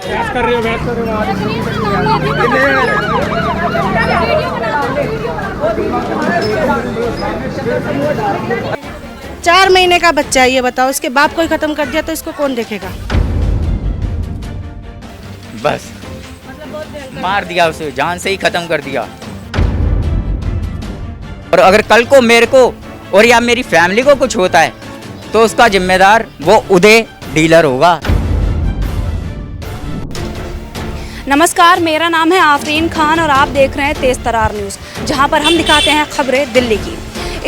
बहस कर रहे हो 4 महीने का बच्चा है, ये बताओ, इसके बाप को ही खत्म कर दिया तो इसको कौन देखेगा? बस मार दिया उसे, जान से ही खत्म कर दिया। और अगर कल को मेरे को और या मेरी फैमिली को कुछ होता है तो उसका जिम्मेदार वो उदय डीलर होगा। नमस्कार, मेरा नाम है आफरीन खान और आप देख रहे हैं तेज तरार न्यूज़, जहां पर हम दिखाते हैं खबरें दिल्ली की।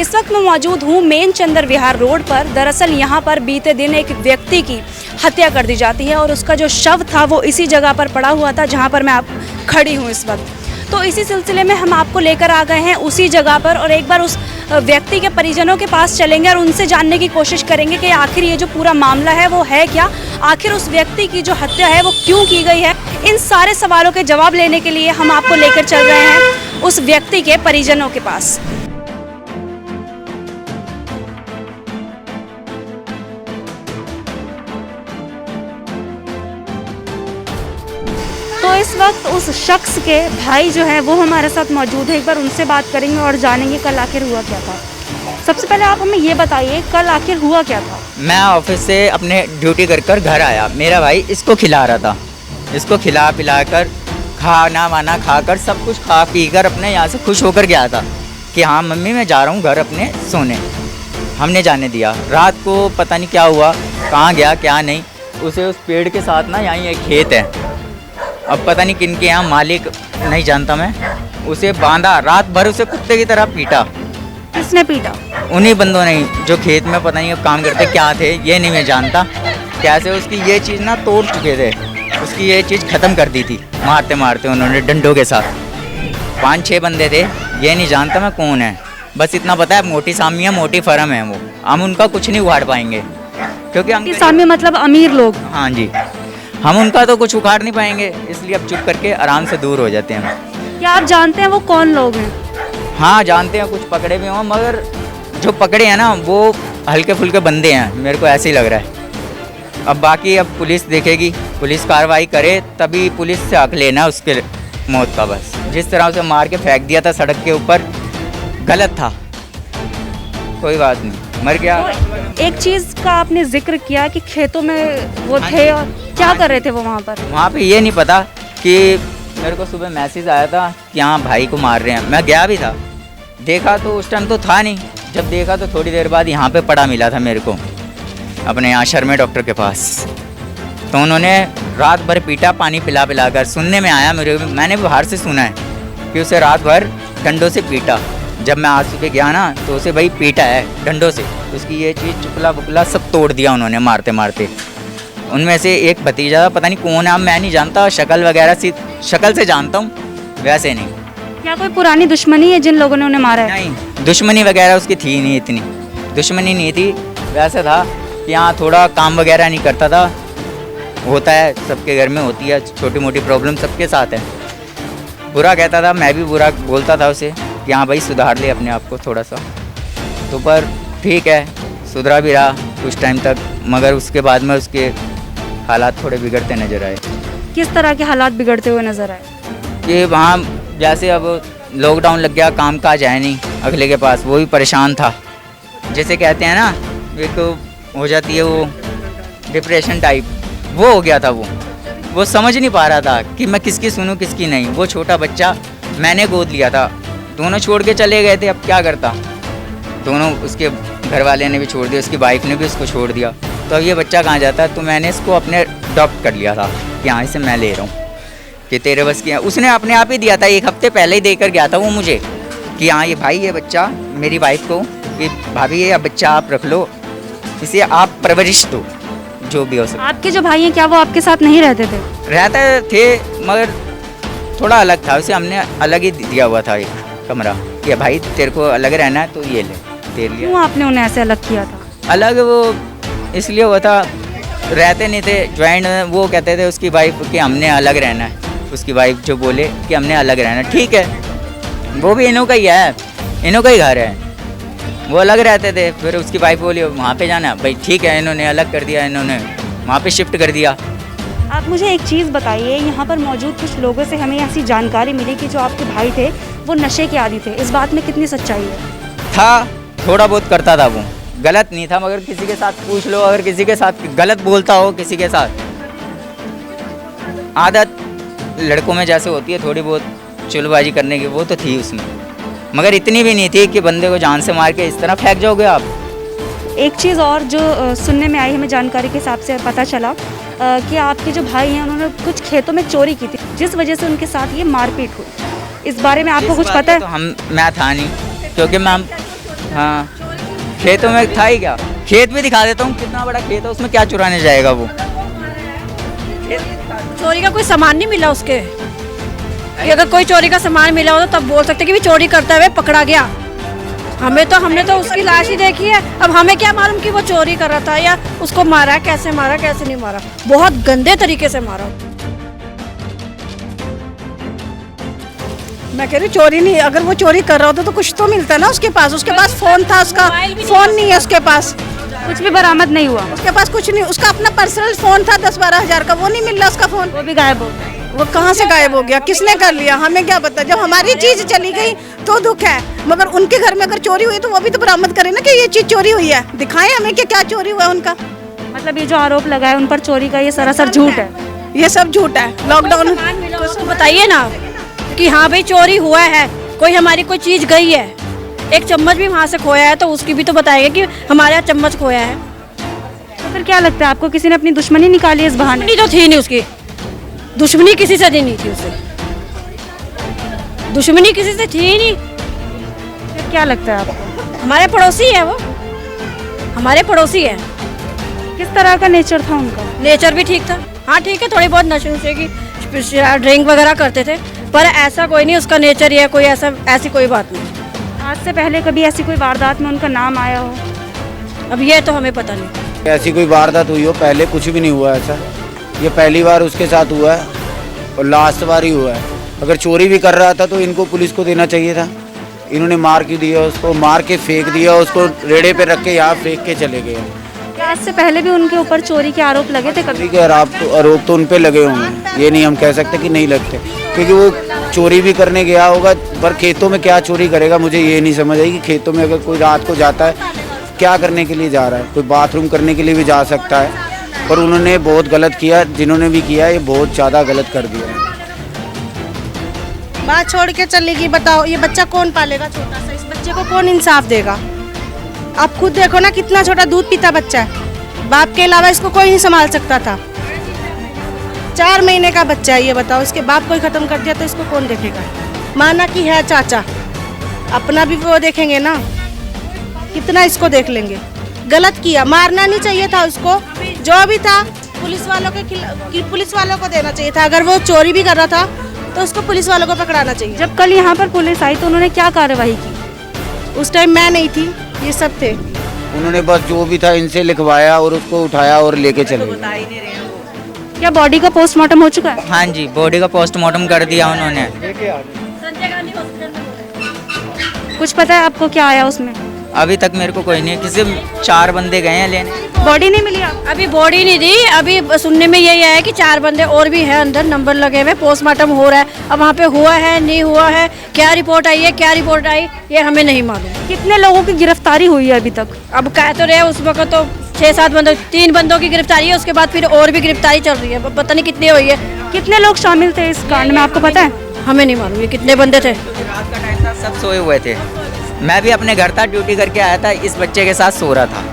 इस वक्त मैं मौजूद हूं मेन चंद्र विहार रोड पर। दरअसल यहां पर बीते दिन एक व्यक्ति की हत्या कर दी जाती है और उसका जो शव था वो इसी जगह पर पड़ा हुआ था जहां पर मैं आप खड़ी हूं इस वक्त। तो इसी सिलसिले में हम आपको लेकर आ गए हैं उसी जगह पर और एक बार उस व्यक्ति के परिजनों के पास चलेंगे और उनसे जानने की कोशिश करेंगे कि आखिर ये जो पूरा मामला है वो है क्या, आखिर उस व्यक्ति की जो हत्या है वो क्यों की गई है। इन सारे सवालों के जवाब लेने के लिए हम आपको लेकर चल रहे हैं उस व्यक्ति के परिजनों के पास। तो इस वक्त उस शख्स के भाई जो है वो हमारे साथ मौजूद है, एक बार उनसे बात करेंगे और जानेंगे कल आखिर हुआ क्या था। सबसे पहले आप हमें ये बताइए कल आखिर हुआ क्या था? मैं ऑफिस से अपने ड्यूटी कर घर आया, मेरा भाई इसको खिला रहा था, इसको खिला पिला कर खाना वाना खाकर सब कुछ खा पी कर अपने यहाँ से खुश होकर गया था कि हाँ मम्मी मैं जा रहा हूँ घर अपने सोने। हमने जाने दिया। रात को पता नहीं क्या हुआ, कहाँ गया क्या नहीं, उसे उस पेड़ के साथ ना यहाँ एक खेत है, अब पता नहीं किन के यहाँ मालिक नहीं जानता मैं, उसे बांधा, रात भर उसे कुत्ते की तरह पीटा। किसने पीटा? उन्हीं बंदों ने जो खेत में पता नहीं अब काम करते क्या थे ये नहीं मैं जानता, कैसे उसकी ये चीज़ ना तोड़ चुके थे, उसकी ये चीज़ ख़त्म कर दी थी मारते मारते उन्होंने डंडों के साथ। 5-6 बंदे थे, ये नहीं जानता मैं कौन है, बस इतना पता है मोटी सामी है, मोटी फर्म है, वो हम उनका कुछ नहीं उखाड़ पाएंगे क्योंकि हम सामने मतलब अमीर लोग। हाँ जी, हम उनका तो कुछ उखाड़ नहीं पाएंगे, इसलिए अब चुप करके आराम से दूर हो जाते हैं। क्या आप जानते हैं वो कौन लोग हैं? हाँ जानते हैं, कुछ पकड़े भी हों, मगर जो पकड़े हैं ना वो हल्के फुल्के बंदे हैं, मेरे को ऐसे ही लग रहा है। अब बाकी अब पुलिस देखेगी, पुलिस कार्रवाई करे तभी पुलिस से हक लेना उसके मौत का। बस जिस तरह उसे मार के फेंक दिया था सड़क के ऊपर गलत था, कोई बात नहीं, मर गया। तो एक चीज़ का आपने जिक्र किया कि खेतों में वो थे और क्या कर रहे थे वो वहाँ पर? वहाँ पे ये नहीं पता कि मेरे को सुबह मैसेज आया था कि हाँ भाई को मार रहे हैं, मैं गया भी था, देखा तो उस टाइम तो था नहीं, जब देखा तो थोड़ी देर बाद यहाँ पे पड़ा मिला था मेरे को अपने यहाँ शर्मे डॉक्टर के पास। तो उन्होंने रात भर पीटा, पानी पिला पिला कर। सुनने में आया मैंने बाहर से सुना है कि उसे रात भर डंडों से पीटा। जब मैं आज सुबह गया ना तो उसे भाई पीटा है डंडों से, उसकी ये चीज़ चुपला बुकला सब तोड़ दिया उन्होंने मारते मारते। उनमें से एक भतीजा पता नहीं कौन है, मैं नहीं जानता, शक्ल वगैरह सी शक्ल से जानता हूँ, वैसे नहीं। क्या कोई पुरानी दुश्मनी है जिन लोगों ने उन्हें मारा है? नहीं, दुश्मनी वगैरह उसकी थी नहीं, इतनी दुश्मनी नहीं थी, वैसे था कि यहाँ थोड़ा काम वगैरह नहीं करता था, होता है सबके घर में होती है छोटी मोटी प्रॉब्लम, सबके साथ है। बुरा कहता था, मैं भी बुरा बोलता था उसे कि हाँ भाई सुधार ले अपने आप को थोड़ा सा, तो पर ठीक है सुधरा भी रहा कुछ टाइम तक, मगर उसके बाद में उसके हालात थोड़े बिगड़ते नज़र आए। किस तरह के हालात बिगड़ते हुए नजर आए? कि वहाँ जैसे अब लॉकडाउन लग गया, काम काज है नहीं अगले के पास, वो भी परेशान था, जैसे कहते हैं ना एक हो जाती है वो डिप्रेशन टाइप, वो हो गया था। वो समझ नहीं पा रहा था कि मैं किसकी सुनूं किसकी नहीं। वो छोटा बच्चा मैंने गोद लिया था, दोनों छोड़ के चले गए थे, अब क्या करता, दोनों उसके घर वाले ने भी छोड़ दिया, उसकी वाइफ ने भी उसको छोड़ दिया, तो अब ये बच्चा कहाँ जाता है। तो मैंने इसको अपने अडॉप्ट कर लिया था कि हाँ इसे मैं ले रहा हूँ कि तेरे बस की। उसने अपने आप ही दिया था, 1 हफ्ते पहले ही देकर गया था वो मुझे कि हाँ ये भाई ये बच्चा मेरी वाइफ को कि भाभी ये बच्चा आप रख लो, इसे आप परवरिश दो जो भी हो सके। आपके जो भाई हैं क्या वो आपके साथ नहीं रहते थे? रहते थे मगर थोड़ा अलग था, उसे हमने अलग ही दिया हुआ था एक कमरा कि भाई तेरे को अलग रहना है तो ये ले तेरे लिए। क्यों आपने उन्हें ऐसे अलग किया था? अलग वो इसलिए हुआ था, रहते नहीं थे ज्वाइंट, वो कहते थे उसकी वाइफ कि हमने अलग रहना है, उसकी वाइफ जो बोले कि हमने अलग रहना है, ठीक है, वो भी इन्हों का ही है, इन्हों का ही घर है, वो अलग रहते थे। फिर उसकी वाइफ बोली वहाँ पे जाना, भाई ठीक है, इन्होंने अलग कर दिया, इन्होंने वहाँ पे शिफ्ट कर दिया, आप मुझे एक चीज़ बताइए, यहाँ पर मौजूद कुछ लोगों से हमें ऐसी जानकारी मिली कि जो आपके भाई थे वो नशे के आदी थे। इस बात में कितनी सच्चाई है? था, थोड़ा बहुत करता था वो, गलत नहीं था, मगर किसी के साथ पूछ लो, अगर किसी के साथ गलत बोलता हो किसी के साथ, आदत लड़कों में जैसे होती है थोड़ी बहुत चुलबाजी करने की, वो तो थी उसमें, मगर इतनी भी नहीं थी कि बंदे को जान से मार के इस तरह फेंक जाओगे आप। एक चीज़ और जो सुनने में आई, हमें जानकारी के हिसाब से पता चला कि आपके जो भाई हैं उन्होंने कुछ खेतों में चोरी की थी, जिस वजह से उनके साथ ये मारपीट हुई। इस बारे में आपको कुछ पता है? तो मैं था नहीं, क्योंकि मैं हाँ खेतों में था ही क्या, खेत भी दिखा देता हूँ कितना बड़ा खेत है, उसमें क्या चुराने जाएगा वो। चोरी का कोई सामान नहीं मिला उसके, कि अगर कोई चोरी का सामान मिला हो तो तब बोल सकते कि भी चोरी करते हुए पकड़ा गया। हमने तो उसकी लाश ही देखी है, अब हमें क्या मालूम कि वो चोरी कर रहा था या उसको मारा, कैसे नहीं मारा, बहुत गंदे तरीके से मारा। मैं कह रही चोरी नहीं, अगर वो चोरी कर रहा होता तो कुछ तो मिलता ना उसके पास फोन था, उसका फोन नहीं है उसके पास, कुछ भी बरामद नहीं हुआ उसके पास, कुछ नहीं, उसका अपना पर्सनल फोन था 10-12 हज़ार का, वो नहीं मिल रहा उसका फोन, वो भी गायब हो गया। वो कहाँ से गायब हो गया, किसने कर लिया, हमें क्या पता। जब हमारी चीज चली गई तो दुख है, मगर उनके घर में अगर चोरी हुई तो वो भी तो बरामद करें ना कि ये चीज चोरी हुई है, दिखाएं हमें कि क्या चोरी हुआ उनका। मतलब ये जो आरोप लगा है उन पर चोरी का, ये सरासर झूठ है, ये सब झूठ है। लॉकडाउन उसको बताइए ना कि हाँ भाई चोरी हुआ है, कोई हमारी कोई चीज गई है, एक चम्मच भी वहाँ से खोया है तो उसकी भी तो बताएंगे कि हमारे यहाँ चम्मच खोया है। तो फिर क्या लगता है आपको, किसी ने अपनी दुश्मनी निकाली इस बहाने? दुश्मनी तो थी नहीं उसकी, दुश्मनी किसी से नहीं थी उससे, दुश्मनी किसी से थी ही नहीं। फिर क्या लगता है आपको? हमारे पड़ोसी है वो, हमारे पड़ोसी है। किस तरह का नेचर था उनका? नेचर भी ठीक था, हाँ ठीक है, थोड़ी बहुत नशे नुशे की ड्रिंक वगैरह करते थे, पर ऐसा कोई नहीं उसका नेचर ही है, कोई ऐसी कोई बात नहीं। आज से पहले कभी ऐसी कोई वारदात में उनका नाम आया हो? अब ये तो हमें पता नहीं। ऐसी कोई वारदात हुई हो, पहले कुछ भी नहीं हुआ ऐसा, ये पहली बार उसके साथ हुआ है और लास्ट बार ही हुआ है। अगर चोरी भी कर रहा था तो इनको पुलिस को देना चाहिए था, इन्होंने मार क्यों दिया उसको, मार के फेंक दिया उसको, रेड़े पे रख के यहाँ फेंक के चले गए। आज से पहले भी उनके ऊपर चोरी के आरोप लगे थे कभी? चोरी के आरोप तो उन पे लगे होंगे, ये नहीं हम कह सकते कि नहीं लगते, क्योंकि वो चोरी भी करने गया होगा, पर खेतों में क्या चोरी करेगा, मुझे ये नहीं समझ आई कि खेतों में अगर कोई रात को जाता है क्या करने के लिए जा रहा है, कोई बाथरूम करने के लिए भी जा सकता है, पर उन्होंने बहुत गलत किया, जिन्होंने भी किया ये बहुत ज़्यादा गलत कर दिया है। बात छोड़ के चलेगी, बताओ ये बच्चा कौन पालेगा, छोटा सा, इस बच्चे को कौन इंसाफ देगा। आप खुद देखो ना कितना छोटा दूध पीता बच्चा है, बाप के अलावा इसको कोई नहीं संभाल सकता था। 4 महीने का बच्चा है, ये बताओ इसके बाप को ही खत्म कर दिया तो इसको कौन देखेगा। माना कि है चाचा, अपना भी वो देखेंगे ना, कितना इसको देख लेंगे। गलत किया, मारना नहीं चाहिए था उसको, जो भी था पुलिस वालों को देना चाहिए था। अगर वो चोरी भी कर रहा था तो उसको पुलिस वालों को पकड़ाना चाहिए। जब कल यहाँ पर पुलिस आई तो उन्होंने क्या कार्रवाई की? उस टाइम मैं नहीं थी, ये सब थे। उन्होंने बस जो भी था इनसे लिखवाया और उसको उठाया और लेके चले गए। क्या बॉडी का पोस्टमार्टम हो चुका है? हाँ जी, बॉडी का पोस्टमार्टम कर दिया उन्होंने। कुछ पता है आपको क्या आया उसमें? अभी तक मेरे को कोई नहीं, किसी 4 बंदे गए हैं लेने। बॉडी नहीं मिली आप? अभी बॉडी नहीं दी, अभी सुनने में यही आया है कि 4 बंदे और भी हैं अंदर, नंबर लगे हुए, पोस्टमार्टम हो रहा है। अब वहाँ पे हुआ है नहीं हुआ है, क्या रिपोर्ट आई है, क्या रिपोर्ट आई, ये हमें नहीं मालूम। कितने लोगों की गिरफ्तारी हुई है अभी तक? अब कह तो रहे उस वक्त तो 6-7 बंदों, 3 बंदों की गिरफ्तारी है, उसके बाद फिर और भी गिरफ्तारी चल रही है, पता नहीं कितनी हुई है। कितने लोग शामिल थे इस कांड में, आपको पता है? हमें नहीं मालूम ये कितने बंदे थे। रात का टाइम था, सब सोए हुए थे, मैं भी अपने घर था, ड्यूटी करके आया था, इस बच्चे के साथ सो रहा था।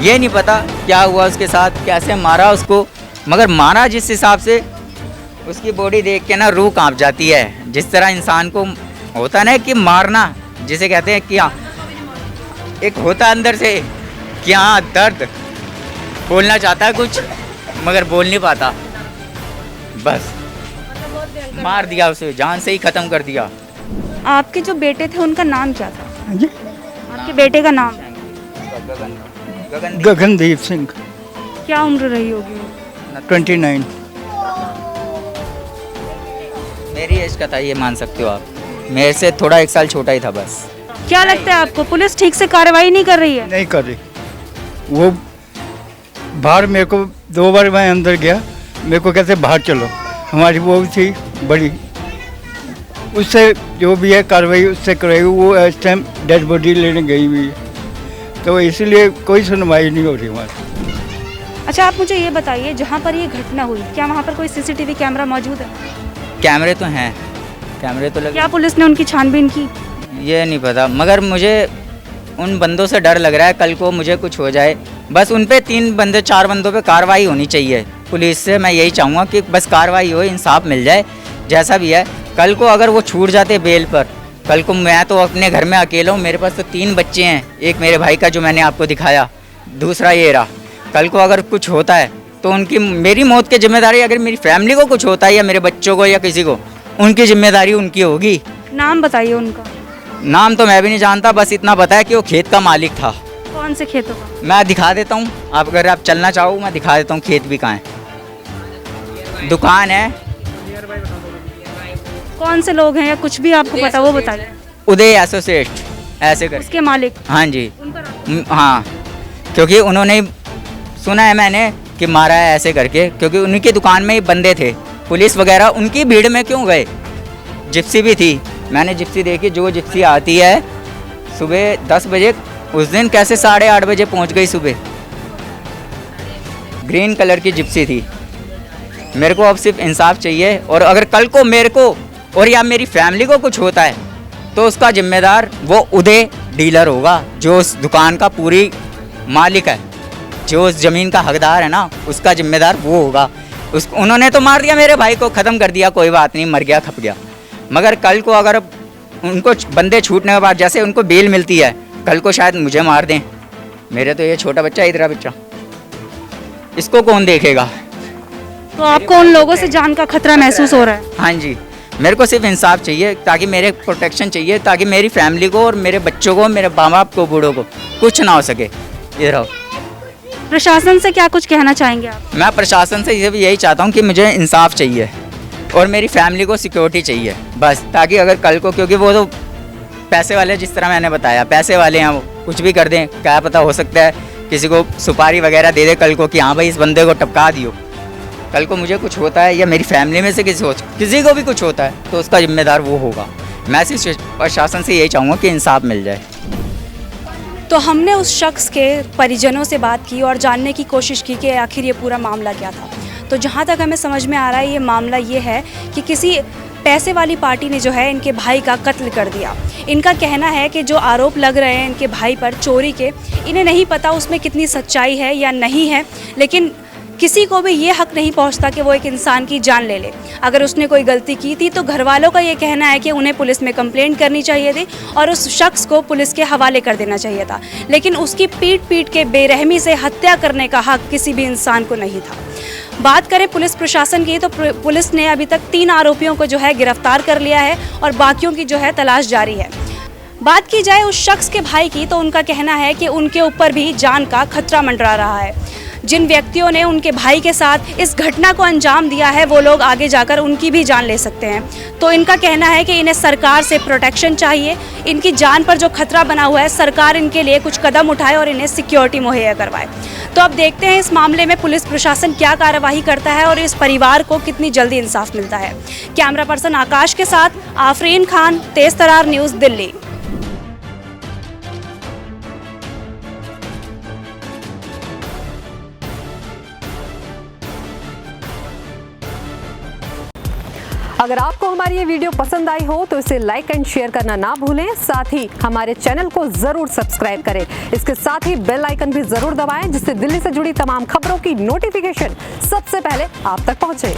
ये नहीं पता क्या हुआ उसके साथ, कैसे मारा उसको, मगर मारा जिस हिसाब से, उसकी बॉडी देख के ना रूह कांप जाती है। जिस तरह इंसान को होता ना कि मारना, जिसे कहते हैं कि हाँ, एक होता अंदर से कि हाँ दर्द, बोलना चाहता है कुछ मगर बोल नहीं पाता, बस मार दिया उसे, जान से ही ख़त्म कर दिया। आपके जो बेटे थे उनका नाम क्या था? जी आपके बेटे का नाम? गगनदीप सिंह, क्या उम्र रही होगी? 29। मेरी एज का था, ये मान सकते हो आप, मेरे से थोड़ा 1 साल छोटा ही था बस। क्या लगता है आपको, पुलिस ठीक से कार्रवाई नहीं कर रही है? नहीं कर रही, वो बाहर मेरे को 2 बार मैं अंदर गया मेरे को कहते बाहर चलो, हमारी वो थी बड़ी, उससे जो भी है कार्रवाई उससे कराई, वो इस टाइम डेड बॉडी लेने गई हुई है, तो इसलिए कोई सुनवाई नहीं हो रही हमारी। अच्छा, आप मुझे ये बताइए, जहाँ पर ये घटना हुई क्या वहाँ पर कोई सीसीटीवी कैमरा मौजूद है? कैमरे तो हैं, कैमरे तो लगे, क्या पुलिस ने उनकी छानबीन की? ये नहीं पता, मगर मुझे उन बंदों से डर लग रहा है कल को मुझे कुछ हो जाए। बस उन पे 4 बंदों पे कार्रवाई होनी चाहिए। पुलिस से मैं यही चाहूँगा कि बस कार्रवाई हो, इंसाफ मिल जाए, जैसा भी है। कल को अगर वो छूट जाते बेल पर, कल को मैं तो अपने घर में अकेला हूँ, मेरे पास तो 3 बच्चे हैं, एक मेरे भाई का जो मैंने आपको दिखाया, दूसरा ये रहा। कल को अगर कुछ होता है तो उनकी मेरी मौत की जिम्मेदारी, अगर मेरी फैमिली को कुछ होता है या मेरे बच्चों को या किसी को, उनकी जिम्मेदारी उनकी होगी। नाम बताइए उनका। नाम तो मैं भी नहीं जानता, बस इतना पता है कि वो खेत का मालिक था। कौन से खेतों का? मैं दिखा देता हूँ, आप अगर आप चलना चाहो मैं दिखा देता हूँ खेत भी कहाँ है, दुकान है। कौन से लोग हैं या कुछ भी आपको पता वो बताइए। उदय एसोसिएट ऐसे कर, उसके मालिक? हाँ जी, उनका हाँ, क्योंकि उन्होंने सुना है मैंने कि मारा है ऐसे करके, क्योंकि उनकी दुकान में ही बंदे थे। पुलिस वगैरह उनकी भीड़ में क्यों गए? जिप्सी भी थी, मैंने जिप्सी देखी, जो जिप्सी आती है सुबह 10 बजे, उस दिन कैसे 8:30 बजे पहुंच गई सुबह, ग्रीन कलर की जिप्सी थी। मेरे को अब सिर्फ इंसाफ चाहिए, और अगर कल को मेरे को और या मेरी फैमिली को कुछ होता है तो उसका जिम्मेदार वो उदय डीलर होगा, जो उस दुकान का पूरी मालिक है, जो उस ज़मीन का हकदार है ना, उसका जिम्मेदार वो होगा। उन्होंने तो मार दिया मेरे भाई को, ख़त्म कर दिया, कोई बात नहीं, मर गया खप गया। मगर कल को अगर उनको बंदे छूटने के बाद जैसे उनको बेल मिलती है, कल को शायद मुझे मार दें। मेरे तो ये छोटा बच्चा, इधर बच्चा, इसको कौन देखेगा? तो आपको उन लोगों से जान का खतरा महसूस हो रहा है? हाँ जी, मेरे को सिर्फ इंसाफ चाहिए, ताकि मेरे प्रोटेक्शन चाहिए, ताकि मेरी फैमिली को और मेरे बच्चों को, मेरे माँ बाप को, बूढ़ों को कुछ ना हो सके। इधर आओ। प्रशासन से क्या कुछ कहना चाहेंगे आप? मैं प्रशासन से यही चाहता हूँ कि मुझे इंसाफ चाहिए और मेरी फैमिली को सिक्योरिटी चाहिए बस, ताकि अगर कल को, क्योंकि वो तो पैसे वाले, जिस तरह मैंने बताया, पैसे वाले हैं, वो कुछ भी कर दें, क्या पता, हो सकता है किसी को सुपारी वगैरह दे दे कल को कि हाँ भाई इस बंदे को टपका दियो। कल को मुझे कुछ होता है या मेरी फैमिली में से किसी को भी कुछ होता है तो उसका जिम्मेदार वो होगा। मैं सिर्फ प्रशासन से यही चाहूँगा कि इंसाफ मिल जाए। तो हमने उस शख्स के परिजनों से बात की और जानने की कोशिश की कि आखिर ये पूरा मामला क्या था। तो जहाँ तक हमें समझ में आ रहा है, ये मामला ये है कि किसी पैसे वाली पार्टी ने जो है इनके भाई का कत्ल कर दिया। इनका कहना है कि जो आरोप लग रहे हैं इनके भाई पर चोरी के, इन्हें नहीं पता उसमें कितनी सच्चाई है या नहीं है, लेकिन किसी को भी ये हक नहीं पहुंचता कि वो एक इंसान की जान ले ले। अगर उसने कोई गलती की थी तो घर वालों का ये कहना है कि उन्हें पुलिस में कंप्लेंट करनी चाहिए थी और उस शख्स को पुलिस के हवाले कर देना चाहिए था, लेकिन उसकी पीट के बेरहमी से हत्या करने का हक किसी भी इंसान को नहीं था। बात करें पुलिस प्रशासन की, तो पुलिस ने अभी तक 3 आरोपियों को जो है गिरफ्तार कर लिया है और बाकियों की जो है तलाश जारी है। बात की जाए उस शख्स के भाई की, तो उनका कहना है कि उनके ऊपर भी जान का खतरा मंडरा रहा है। जिन व्यक्तियों ने उनके भाई के साथ इस घटना को अंजाम दिया है वो लोग आगे जाकर उनकी भी जान ले सकते हैं। तो इनका कहना है कि इन्हें सरकार से प्रोटेक्शन चाहिए, इनकी जान पर जो खतरा बना हुआ है सरकार इनके लिए कुछ कदम उठाए और इन्हें सिक्योरिटी मुहैया करवाए। तो अब देखते हैं इस मामले में पुलिस प्रशासन क्या कार्यवाही करता है और इस परिवार को कितनी जल्दी इंसाफ मिलता है। कैमरा पर्सन आकाश के साथ आफरीन खान, तेज तरार न्यूज़, दिल्ली। अगर आपको हमारी ये वीडियो पसंद आई हो तो इसे लाइक एंड शेयर करना ना भूलें। साथ ही हमारे चैनल को जरूर सब्सक्राइब करें। इसके साथ ही बेल आइकन भी जरूर दबाएं, जिससे दिल्ली से जुड़ी तमाम खबरों की नोटिफिकेशन सबसे पहले आप तक पहुंचे।